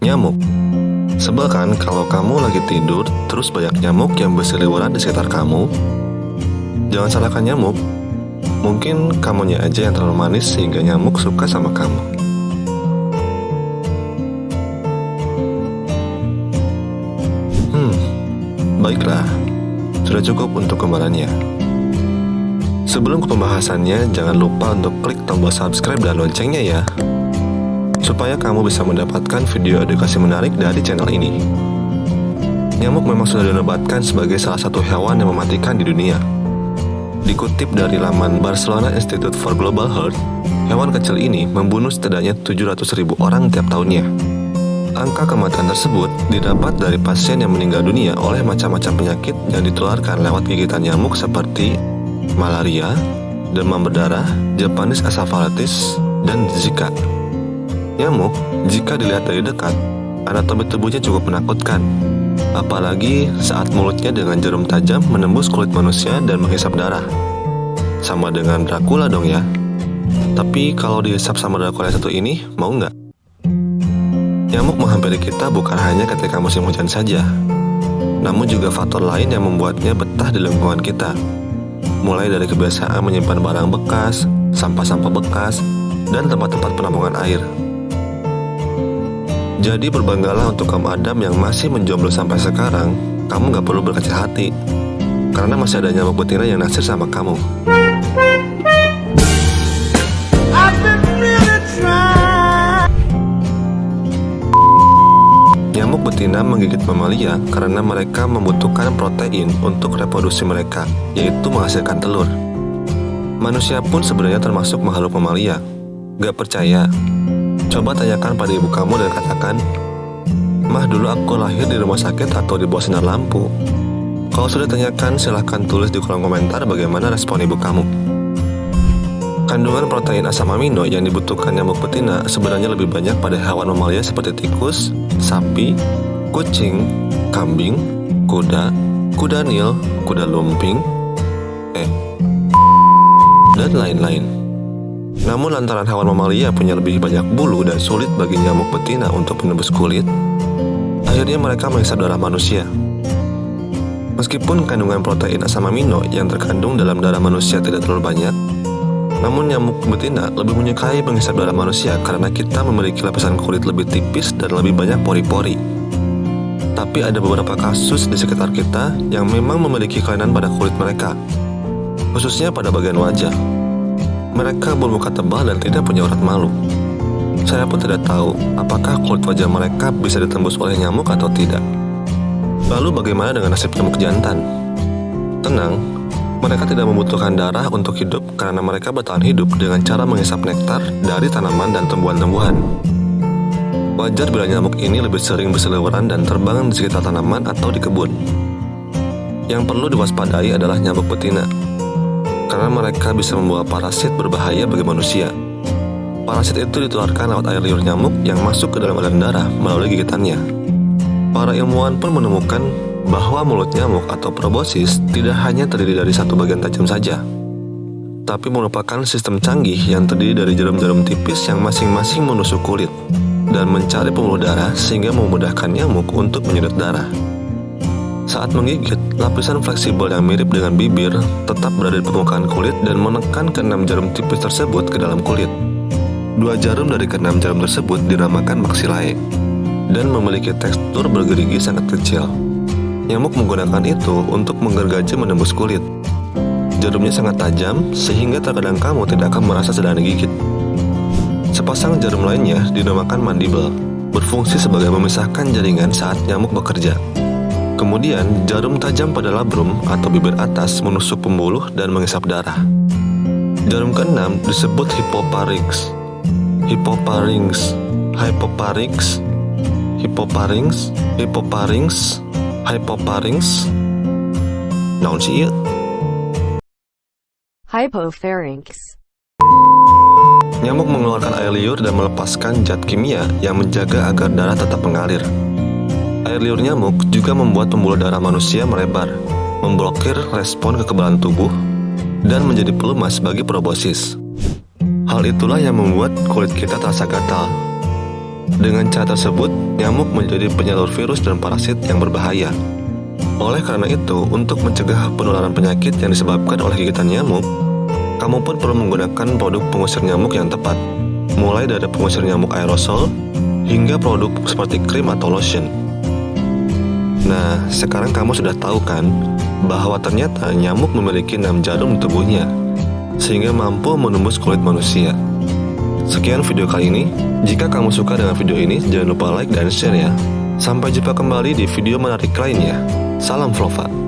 Nyamuk. Sebel kan kalau kamu lagi tidur, terus banyak nyamuk yang berseliweran di sekitar kamu? Jangan salahkan nyamuk. Mungkin kamunya aja yang terlalu manis sehingga nyamuk suka sama kamu. Baiklah. Sudah cukup untuk gambarannya. Sebelum ke pembahasannya, jangan lupa untuk klik tombol subscribe dan loncengnya ya, supaya kamu bisa mendapatkan video edukasi menarik dari channel ini. Nyamuk memang sudah dinobatkan sebagai salah satu hewan yang mematikan di dunia. Dikutip dari laman Barcelona Institute for Global Health, hewan kecil ini membunuh setidaknya 700.000 orang tiap tahunnya. Angka kematian tersebut didapat dari pasien yang meninggal dunia oleh macam-macam penyakit yang ditularkan lewat gigitan nyamuk seperti malaria, demam berdarah, Japanese encephalitis, dan Zika. Nyamuk, jika dilihat dari dekat, anatomi tubuhnya cukup menakutkan. Apalagi saat mulutnya dengan jarum tajam menembus kulit manusia dan menghisap darah. Sama dengan Dracula dong ya. Tapi kalau dihisap sama Dracula yang satu ini, mau nggak? Nyamuk menghampiri kita bukan hanya ketika musim hujan saja, namun juga faktor lain yang membuatnya betah di lingkungan kita. Mulai dari kebiasaan menyimpan barang bekas, sampah-sampah bekas, dan tempat-tempat penampungan air. Jadi berbanggalah untuk kaum Adam yang masih menjomblo sampai sekarang. Kamu gak perlu berkecil hati, karena masih ada nyamuk betina yang naksir sama kamu. Nyamuk betina menggigit mamalia karena mereka membutuhkan protein untuk reproduksi mereka, yaitu menghasilkan telur. Manusia pun sebenarnya termasuk makhluk mamalia. Gak percaya? Coba tanyakan pada ibu kamu dan katakan, "Mah, dulu aku lahir di rumah sakit atau di bawah sinar lampu?" Kalau sudah tanyakan, silahkan tulis di kolom komentar bagaimana respon ibu kamu. Kandungan protein asam amino yang dibutuhkan nyamuk betina sebenarnya lebih banyak pada hewan mamalia seperti tikus, sapi, kucing, kambing, kuda, kuda nil, kuda lumping, dan lain-lain. Namun lantaran hewan mamalia punya lebih banyak bulu dan sulit bagi nyamuk betina untuk menembus kulit, akhirnya mereka menghisap darah manusia. Meskipun kandungan protein asam amino yang terkandung dalam darah manusia tidak terlalu banyak, namun nyamuk betina lebih menyukai menghisap darah manusia karena kita memiliki lapisan kulit lebih tipis dan lebih banyak pori-pori. Tapi ada beberapa kasus di sekitar kita yang memang memiliki kelainan pada kulit mereka, khususnya pada bagian wajah. Mereka bermuka tebal dan tidak punya urat malu. Saya pun tidak tahu apakah kulit wajah mereka bisa ditembus oleh nyamuk atau tidak. Lalu bagaimana dengan nasib nyamuk jantan? Tenang, mereka tidak membutuhkan darah untuk hidup karena mereka bertahan hidup dengan cara menghisap nektar dari tanaman dan tumbuhan-tumbuhan. Wajar bila nyamuk ini lebih sering berseliweran dan terbang di sekitar tanaman atau di kebun. Yang perlu diwaspadai adalah nyamuk betina, karena mereka bisa membawa parasit berbahaya bagi manusia. Parasit itu ditularkan lewat air liur nyamuk yang masuk ke dalam aliran darah melalui gigitannya. Para ilmuwan pun menemukan bahwa mulut nyamuk atau proboscis tidak hanya terdiri dari satu bagian tajam saja, tapi merupakan sistem canggih yang terdiri dari jarum-jarum tipis yang masing-masing menusuk kulit dan mencari pembuluh darah sehingga memudahkan nyamuk untuk menyedot darah. Saat menggigit, lapisan fleksibel yang mirip dengan bibir tetap berada di permukaan kulit dan menekan ke-6 jarum tipis tersebut ke dalam kulit. 2 jarum dari ke-6 jarum tersebut dinamakan maxillae dan memiliki tekstur bergerigi sangat kecil. Nyamuk menggunakan itu untuk menggergaji menembus kulit. Jarumnya sangat tajam sehingga terkadang kamu tidak akan merasa sedang digigit. Sepasang jarum lainnya dinamakan mandible, berfungsi sebagai memisahkan jaringan saat nyamuk bekerja. Kemudian, jarum tajam pada labrum atau bibir atas menusuk pembuluh dan menghisap darah. Jarum keenam disebut hippoparynx. Hippoparynx, hypopharynx, hippoparynx, hippoparynx, hypopharynx. Naon sih ieu? Hypopharynx. Nyamuk mengeluarkan air liur dan melepaskan zat kimia yang menjaga agar darah tetap mengalir. Air liur nyamuk juga membuat pembuluh darah manusia melebar, memblokir respon kekebalan tubuh, dan menjadi pelumas bagi proboscis. Hal itulah yang membuat kulit kita terasa gatal. Dengan cara tersebut, nyamuk menjadi penyalur virus dan parasit yang berbahaya. Oleh karena itu, untuk mencegah penularan penyakit yang disebabkan oleh gigitan nyamuk, kamu pun perlu menggunakan produk pengusir nyamuk yang tepat, mulai dari pengusir nyamuk aerosol hingga produk seperti krim atau lotion. Nah, sekarang kamu sudah tahu kan bahwa ternyata nyamuk memiliki 6 jarum di tubuhnya, sehingga mampu menembus kulit manusia. Sekian video kali ini. Jika kamu suka dengan video ini, jangan lupa like dan share ya. Sampai jumpa kembali di video menarik lainnya. Salam Flova.